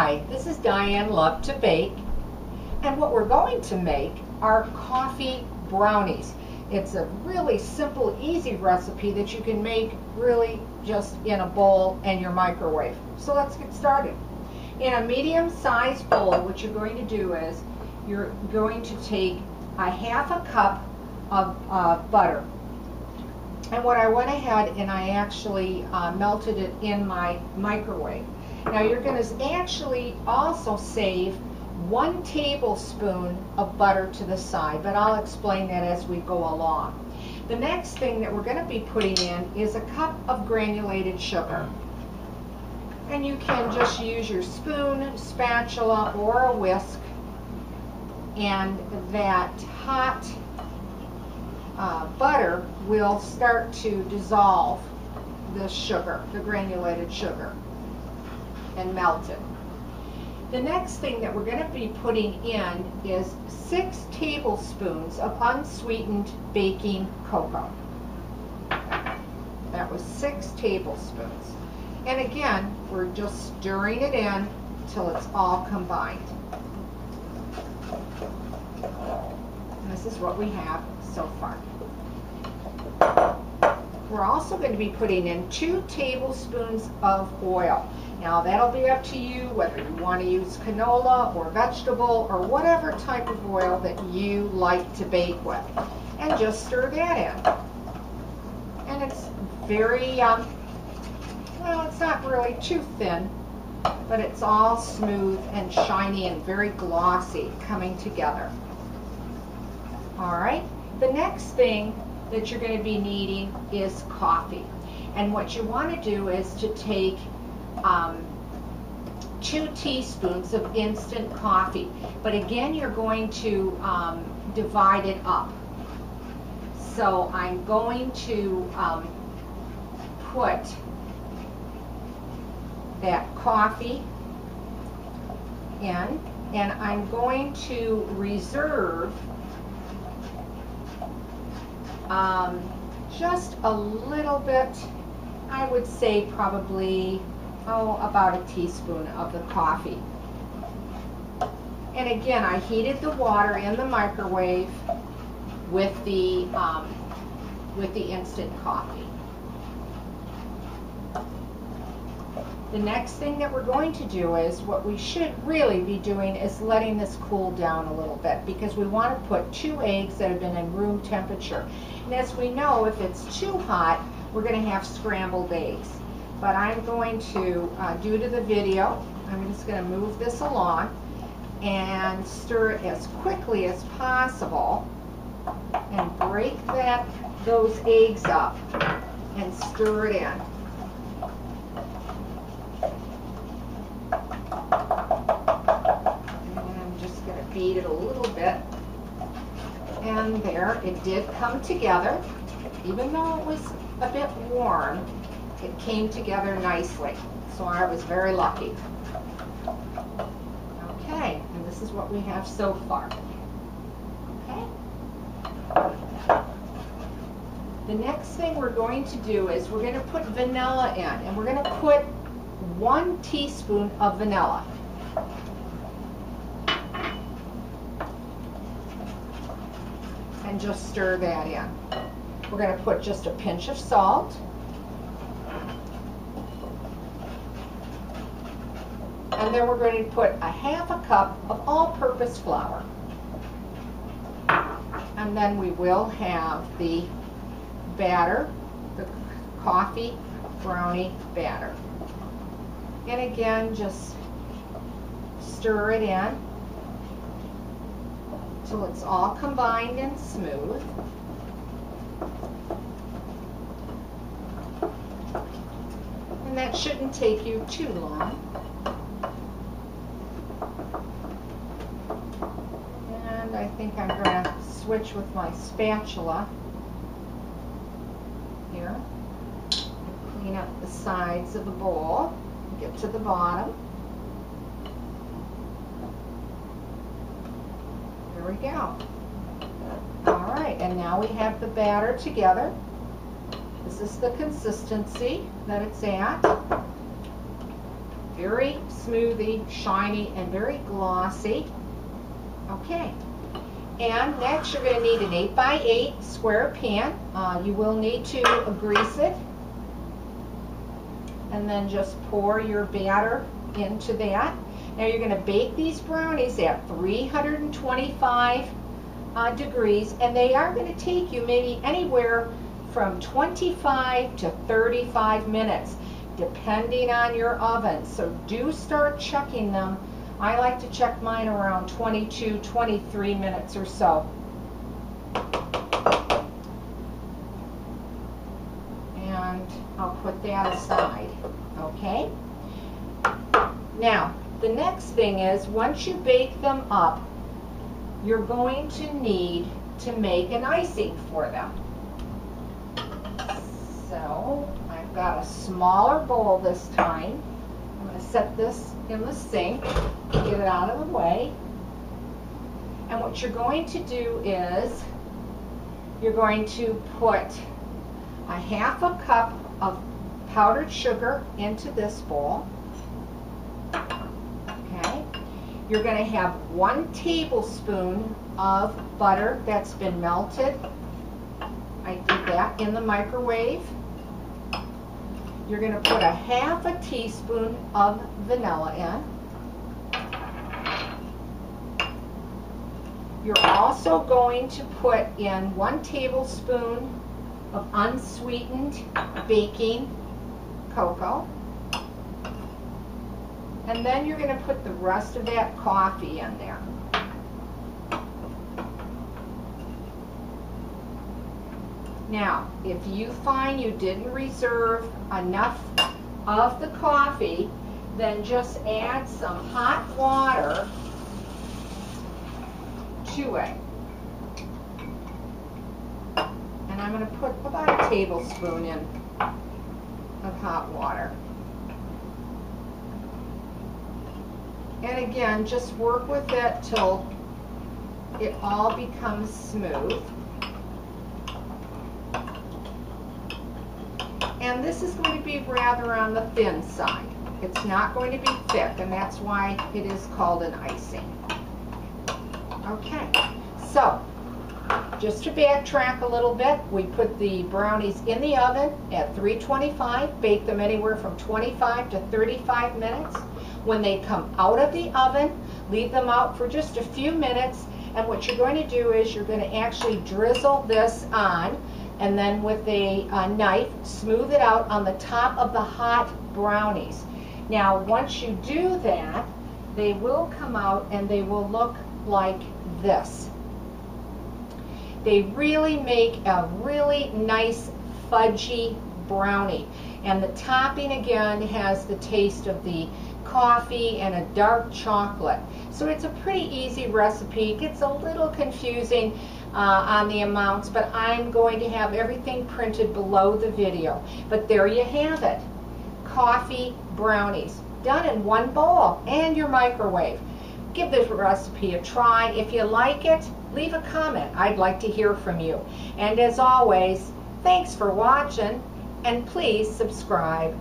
Hi, this is Diane Lovetobake, and what we're going to make are coffee brownies. It's a really simple, easy recipe that you can make really just in a bowl and your microwave. So let's get started. In a medium-sized bowl, what you're going to do is you're going to take a half a cup of butter. And what I went ahead and I actually melted it in my microwave. Now you're going to actually also save 1 tablespoon of butter to the side, but I'll explain that as we go along. The next thing that we're going to be putting in is a cup of granulated sugar. And you can just use your spoon, spatula, or a whisk, and that hot butter will start to dissolve the sugar, the granulated sugar, and melt it. The next thing that we're going to be putting in is 6 tablespoons of unsweetened baking cocoa. That was 6 tablespoons. And again, we're just stirring it in till it's all combined. And this is what we have so far. We're also going to be putting in 2 tablespoons of oil. Now that'll be up to you whether you want to use canola or vegetable or whatever type of oil that you like to bake with. And just stir that in. And it's very, well, it's not really too thin, but it's all smooth and shiny and very glossy coming together. Alright, the next thing that you're going to be needing is coffee. And what you want to do is to take 2 teaspoons of instant coffee. But again, you're going to divide it up. So I'm going to put that coffee in, and I'm going to reserve just a little bit, I would say probably about a teaspoon of the coffee. And again, I heated the water in the microwave with the instant coffee. The next thing that we're going to do is, what we should really be doing is letting this cool down a little bit, because we want to put 2 eggs that have been in room temperature. And as we know, if it's too hot, we're going to have scrambled eggs. But I'm going to, due to the video, I'm just going to move this along and stir it as quickly as possible and break those eggs up and stir it in. Beat it a little bit, and there, it did come together. Even though it was a bit warm, it came together nicely, so I was very lucky. Okay, and this is what we have so far. Okay. The next thing we're going to do is we're going to put vanilla in, and we're going to put 1 teaspoon of vanilla. And just stir that in. We're going to put just a pinch of salt. And then we're going to put a half a cup of all-purpose flour. And then we will have the batter, the coffee brownie batter. And again, just stir it in till it's all combined and smooth. And that shouldn't take you too long. And I think I'm going to switch with my spatula here. Clean up the sides of the bowl, get to the bottom. There we go. All right, and now we have the batter together. This is the consistency that it's at. very smoothie, shiny, and very glossy. Okay. And next you're going to need an 8x8 square pan. You will need to grease it. And then just pour your batter into that. Now you're going to bake these brownies at 325 degrees, and they are going to take you maybe anywhere from 25 to 35 minutes, depending on your oven. So do start checking them. I like to check mine around 22, 23 minutes or so. And I'll put that aside, okay? Now, the next thing is, once you bake them up, you're going to need to make an icing for them. So, I've got a smaller bowl this time. I'm going to set this in the sink, get it out of the way. And what you're going to do is, you're going to put a half a cup of powdered sugar into this bowl. Okay. You're going to have 1 tablespoon of butter that's been melted. I did that in the microwave. You're going to put a half a teaspoon of vanilla in. You're also going to put in 1 tablespoon of unsweetened baking cocoa. And then you're going to put the rest of that coffee in there. Now, if you find you didn't reserve enough of the coffee, then just add some hot water to it. And I'm going to put about a tablespoon in of hot water. And again, just work with it till it all becomes smooth. And this is going to be rather on the thin side. It's not going to be thick, and that's why it is called an icing. Okay, so just to backtrack a little bit, we put the brownies in the oven at 325, bake them anywhere from 25 to 35 minutes. When they come out of the oven, leave them out for just a few minutes, and what you're going to do is you're going to actually drizzle this on, and then with a knife, smooth it out on the top of the hot brownies. Now, once you do that, they will come out and they will look like this. They really make a really nice fudgy brownie. And the topping, again, has the taste of the coffee and a dark chocolate. So it's a pretty easy recipe. It gets a little confusing on the amounts, but I'm going to have everything printed below the video. But there you have it. Coffee brownies, done in 1 bowl and your microwave. Give this recipe a try. If you like it, leave a comment. I'd like to hear from you. And as always, thanks for watching, and please subscribe.